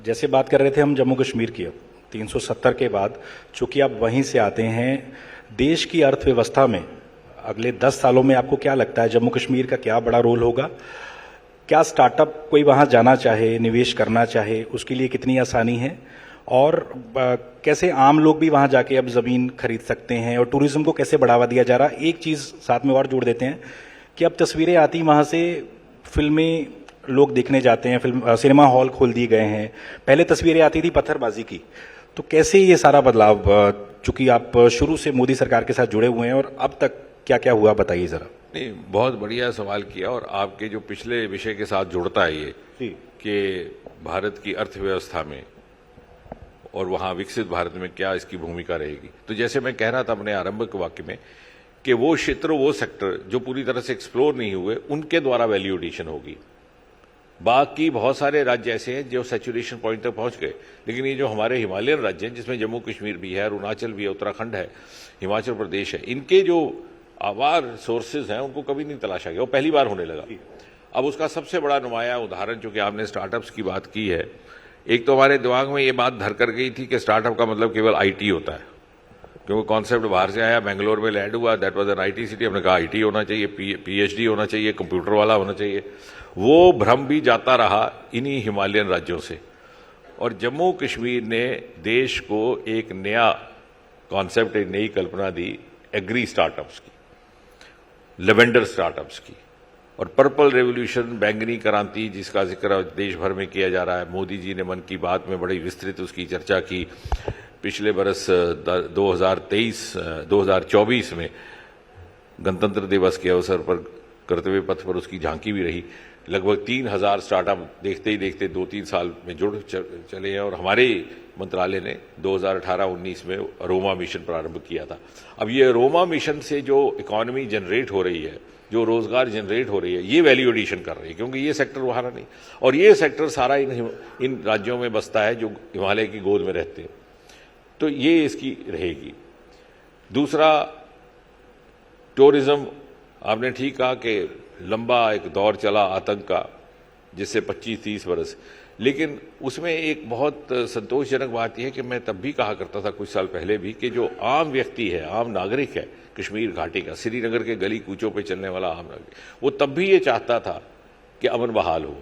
जैसे बात कर रहे थे हम जम्मू कश्मीर की, अब 370 के बाद चूंकि आप वहीं से आते हैं, देश की अर्थव्यवस्था में अगले 10 सालों में आपको क्या लगता है जम्मू कश्मीर का क्या बड़ा रोल होगा? क्या स्टार्टअप कोई वहां जाना चाहे, निवेश करना चाहे, उसके लिए कितनी आसानी है? और कैसे आम लोग भी वहां जाके अब जमीन खरीद सकते हैं और टूरिज्म को कैसे बढ़ावा दिया जा रहा है? एक चीज साथ में और जोड़ देते हैं कि अब तस्वीरें आती वहां से, फिल्में लोग देखने जाते हैं, सिनेमा हॉल खोल दिए गए हैं। पहले तस्वीरें आती थी पत्थरबाजी की, तो कैसे ये सारा बदलाव, चूंकि आप शुरू से मोदी सरकार के साथ जुड़े हुए हैं, और अब तक क्या क्या हुआ बताइए जरा। नहीं, बहुत बढ़िया सवाल किया और आपके जो पिछले विषय के साथ जुड़ता है ये कि भारत की अर्थव्यवस्था में और वहां विकसित भारत में क्या इसकी भूमिका रहेगी। तो जैसे मैं कह रहा था अपने आरंभिक वाक्य में कि वो क्षेत्र, वो सेक्टर जो पूरी तरह से एक्सप्लोर नहीं हुए, उनके द्वारा वैल्यू एडिशन होगी। बाकी बहुत सारे राज्य ऐसे हैं जो सैचुरेशन पॉइंट तक पहुंच गए, लेकिन ये जो हमारे हिमालयन राज्य हैं, जिसमें जम्मू कश्मीर भी है, अरुणाचल भी है, उत्तराखंड है, हिमाचल प्रदेश है, इनके जो आवार सोर्सेज हैं उनको कभी नहीं तलाशा गया, वो पहली बार होने लगा। अब उसका सबसे बड़ा नुमाया उदाहरण, चूंकि आपने स्टार्टअप्स की बात की है, एक तो हमारे दिमाग में ये बात धर कर गई थी कि स्टार्टअप का मतलब केवल आईटी होता है, क्योंकि कॉन्सेप्ट बाहर से आया, बेंगलोर में लैंड हुआ, that was an IT city. हमने कहा आईटी होना चाहिए, पीएचडी होना चाहिए, कंप्यूटर वाला होना चाहिए। वो भ्रम भी जाता रहा इन्हीं हिमालयन राज्यों से, और जम्मू कश्मीर ने देश को एक नया कॉन्सेप्ट, एक नई कल्पना दी एग्री स्टार्टअप्स की, लेवेंडर स्टार्टअप्स की, और पर्पल रेवोल्यूशन, बैंगनी क्रांति, जिसका जिक्र देश भर में किया जा रहा है। मोदी जी ने मन की बात में बड़ी विस्तृत उसकी चर्चा की। पिछले बरस 2024 में गणतंत्र दिवस के अवसर पर कर्तव्य पथ पर उसकी झांकी भी रही। लगभग 3000 स्टार्टअप देखते ही देखते 2-3 साल में जुड़ चले हैं, और हमारे मंत्रालय ने 2018-19 में अरोमा मिशन प्रारंभ किया था। अब ये अरोमा मिशन से जो इकोनॉमी जनरेट हो रही है, जो रोजगार जनरेट हो रही है, ये वैल्यू एडिशन कर रही है, क्योंकि ये सेक्टर वहां नहीं, और ये सेक्टर सारा इन राज्यों में बसता है जो हिमालय की गोद में रहते हैं। तो ये इसकी रहेगी। दूसरा, टूरिज्म, आपने ठीक कहा कि लंबा एक दौर चला आतंक का, जिससे 25-30 बरस, लेकिन उसमें एक बहुत संतोषजनक बात यह है कि मैं तब भी कहा करता था कुछ साल पहले भी कि जो आम व्यक्ति है, आम नागरिक है कश्मीर घाटी का, श्रीनगर के गली कूचों पे चलने वाला आम नागरिक, वो तब भी ये चाहता था कि अमन बहाल हो,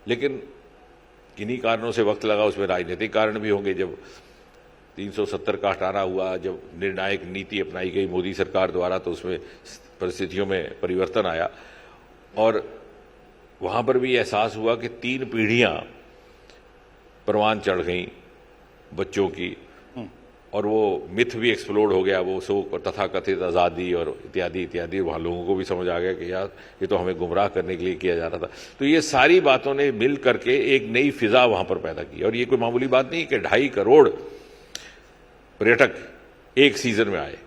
लेकिन किन्हीं कारणों से वक्त लगा। उसमें राजनीतिक कारण भी होंगे। जब 370 का हटाना हुआ, जब निर्णायक नीति अपनाई गई मोदी सरकार द्वारा, तो उसमें परिस्थितियों में परिवर्तन आया, और वहां पर भी एहसास हुआ कि 3 पीढ़ियां परवान चढ़ गई बच्चों की, और वो मिथ भी एक्सप्लोड हो गया, वो सो तथाकथित आज़ादी और इत्यादि इत्यादि। वहाँ लोगों को भी समझ आ गया कि यार ये तो हमें गुमराह करने के लिए किया जा रहा था। तो ये सारी बातों ने मिल करके एक नई फिजा वहां पर पैदा की, और ये कोई मामूली बात नहीं कि 2.5 करोड़ पर्यटक एक सीजन में आए।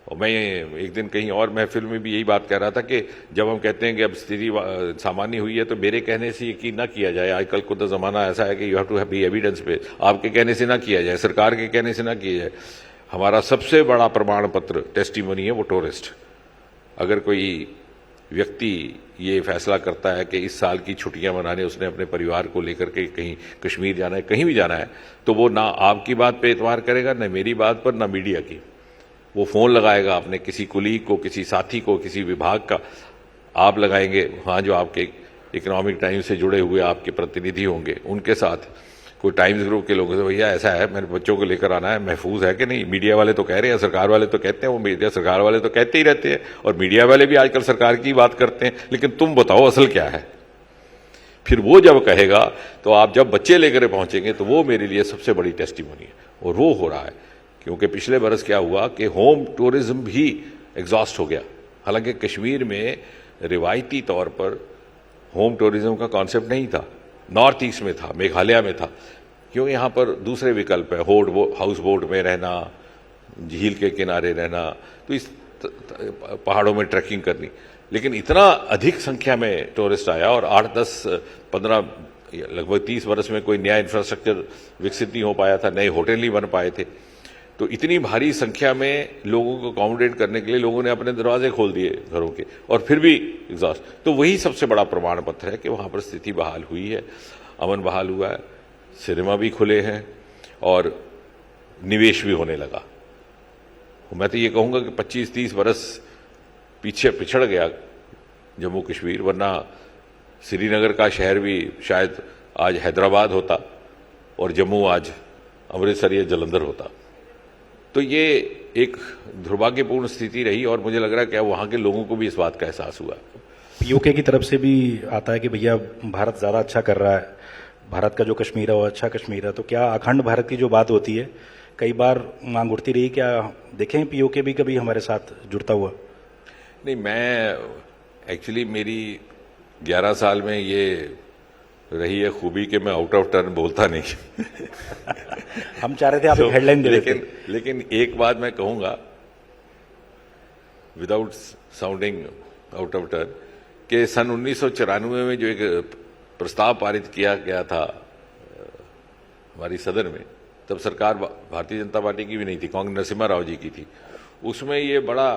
और मैं एक दिन कहीं और महफिल में भी यही बात कह रहा था कि जब हम कहते हैं कि अब स्थिति सामान्य हुई है, तो मेरे कहने से यकीन ना किया जाए। आजकल को तो जमाना ऐसा है कि you have to be evidence पे, आपके कहने से ना किया जाए, सरकार के कहने से ना किया जाए। हमारा सबसे बड़ा प्रमाण पत्र, टेस्टिमोनी है, वो टूरिस्ट। अगर कोई व्यक्ति ये फैसला करता है कि इस साल की छुट्टियां मनाने उसने अपने परिवार को लेकर के कहीं कश्मीर जाना है, कहीं भी जाना है, तो वो ना आपकी बात पे एतबार करेगा, ना मेरी बात पर, ना मीडिया की। वो फोन लगाएगा अपने किसी कुलीग को, किसी साथी को, किसी विभाग का आप लगाएंगे, वहाँ जो आपके इकोनॉमिक टाइम्स से जुड़े हुए आपके प्रतिनिधि होंगे, उनके साथ कोई टाइम्स ग्रुप के लोगों से, भैया ऐसा है, मेरे बच्चों को लेकर आना है, महफूज है कि नहीं। मीडिया वाले तो कह रहे हैं, सरकार वाले तो कहते हैं, वो मीडिया सरकार वाले तो कहते ही रहते हैं, और मीडिया वाले भी आजकल सरकार की बात करते हैं, लेकिन तुम बताओ असल क्या है। फिर वो जब कहेगा, तो आप जब बच्चे लेकर पहुंचेंगे, तो वो मेरे लिए सबसे बड़ी टेस्टिमोनी है, और वो हो रहा है। क्योंकि पिछले बरस क्या हुआ कि होम टूरिज्म भी एग्जॉस्ट हो गया। हालांकि कश्मीर में रिवायती तौर पर होम टूरिज्म का कॉन्सेप्ट नहीं था, नॉर्थ ईस्ट में था, मेघालय में था, क्यों यहाँ पर दूसरे विकल्प है, हाउस बोट में रहना, झील के किनारे रहना, तो इस पहाड़ों में ट्रैकिंग करनी। लेकिन इतना अधिक संख्या में टूरिस्ट आया, और 8, 10, 15, लगभग 30 वर्ष में कोई नया इंफ्रास्ट्रक्चर विकसित नहीं हो पाया था, नए होटल नहीं बन पाए थे। तो इतनी भारी संख्या में लोगों को अकोमोडेट करने के लिए लोगों ने अपने दरवाजे खोल दिए घरों के, और फिर भी एग्जॉस्ट। तो वही सबसे बड़ा प्रमाण पत्र है कि वहां पर स्थिति बहाल हुई है। अमन बहाल हुआ है, सिनेमा भी खुले हैं और निवेश भी होने लगा। मैं तो ये कहूंगा कि 25-30 बरस पीछे पिछड़ गया जम्मू कश्मीर, वरना श्रीनगर का शहर भी शायद आज हैदराबाद होता और जम्मू आज अमृतसर या जलंधर होता। तो ये एक दुर्भाग्यपूर्ण स्थिति रही और मुझे लग रहा है कि वहां के लोगों को भी इस बात का एहसास हुआ। पीओके की तरफ से भी आता है कि भैया भारत ज़्यादा अच्छा कर रहा है, भारत का जो कश्मीर है वो अच्छा कश्मीर है। तो क्या अखंड भारत की जो बात होती है कई बार मांग उठती रही, क्या देखें पीओके भी कभी हमारे साथ जुड़ता हुआ? नहीं, मैं एक्चुअली मेरी 11 साल में ये रही है खूबी कि मैं आउट ऑफ टर्न बोलता नहीं। हम चाह रहे थे आप एक हेडलाइन दे देते। लेकिन एक बात मैं कहूंगा without sounding out of turn कि सन 1994 में जो एक प्रस्ताव पारित किया गया था हमारी सदन में, तब सरकार भारतीय जनता पार्टी की भी नहीं थी, कांग्रेस नरसिम्हा राव जी की थी। उसमें ये बड़ा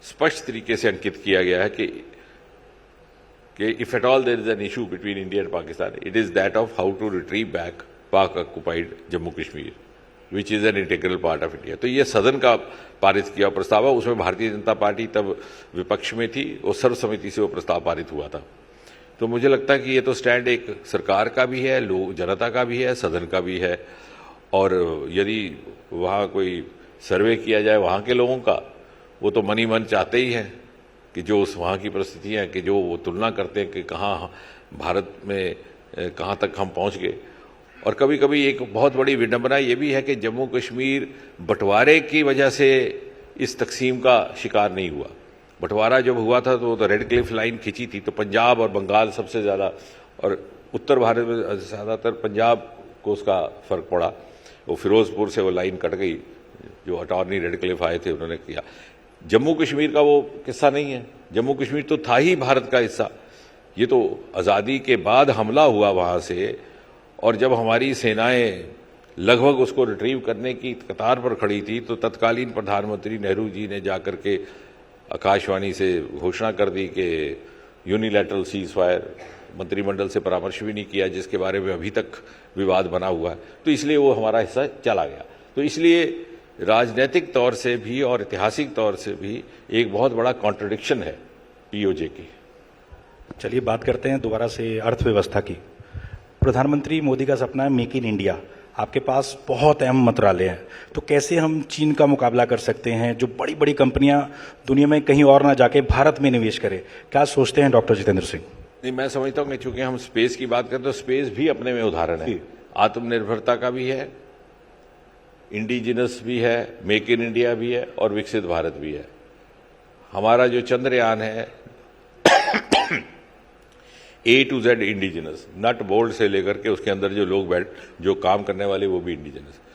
स्पष्ट तरीके से अंकित किया गया है कि if at all there is an issue between India and Pakistan, it is that of how to retrieve back Pak occupied Jammu Kashmir which is an integral part of India. तो ये सदन का पारित किया प्रस्ताव है, उसमें भारतीय जनता पार्टी तब विपक्ष में थी और सर्वसम्मति से वो प्रस्ताव पारित हुआ था। तो मुझे लगता है कि ये तो स्टैंड एक सरकार का भी है, लोग जनता का भी है, सदन का भी है। और यदि वहाँ कोई सर्वे किया जाए वहाँ के लोगों का, वो तो मन ही मन चाहते ही हैं कि जो उस वहाँ की परिस्थितियाँ कि जो वो तुलना करते हैं कि कहाँ भारत में कहाँ तक हम पहुँच गए। और कभी कभी एक बहुत बड़ी विडंबना ये भी है कि जम्मू कश्मीर बंटवारे की वजह से इस तकसीम का शिकार नहीं हुआ। बंटवारा जब हुआ था तो रेड क्लिफ लाइन खींची थी, तो पंजाब और बंगाल सबसे ज़्यादा, और उत्तर भारत में ज़्यादातर पंजाब को उसका फ़र्क पड़ा। वो फिरोजपुर से वो लाइन कट गई, जो अटॉर्नी रेड क्लिफ आए थे उन्होंने किया। जम्मू कश्मीर का वो किस्सा नहीं है, जम्मू कश्मीर तो था ही भारत का हिस्सा। ये तो आज़ादी के बाद हमला हुआ वहाँ से, और जब हमारी सेनाएं लगभग उसको रिट्रीव करने की कतार पर खड़ी थी, तो तत्कालीन प्रधानमंत्री नेहरू जी ने जाकर के आकाशवाणी से घोषणा कर दी कि यूनिलैटरल सीज फायर, मंत्रिमंडल से परामर्श भी नहीं किया, जिसके बारे में अभी तक विवाद बना हुआ है। तो इसलिए वो हमारा हिस्सा चला गया। तो इसलिए राजनीतिक तौर से भी और ऐतिहासिक तौर से भी एक बहुत बड़ा कॉन्ट्रडिक्शन है पीओजे की। चलिए बात करते हैं दोबारा से अर्थव्यवस्था की। प्रधानमंत्री मोदी का सपना है मेक इन इंडिया। आपके पास बहुत अहम मंत्रालय हैं, तो कैसे हम चीन का मुकाबला कर सकते हैं, जो बड़ी बड़ी कंपनियां दुनिया में कहीं और ना जाके भारत में निवेश करें? क्या सोचते हैं डॉक्टर जितेंद्र सिंह? नहीं, मैं समझता हूँ कि चूंकि हम स्पेस की बात करें तो स्पेस भी अपने में उदाहरण है, आत्मनिर्भरता का भी है, इंडिजिनस भी है, मेक इन इंडिया भी है और विकसित भारत भी है। हमारा जो चंद्रयान है A to Z indigenous, nut bolt से लेकर के उसके अंदर जो लोग जो काम करने वाले वो भी इंडिजिनस।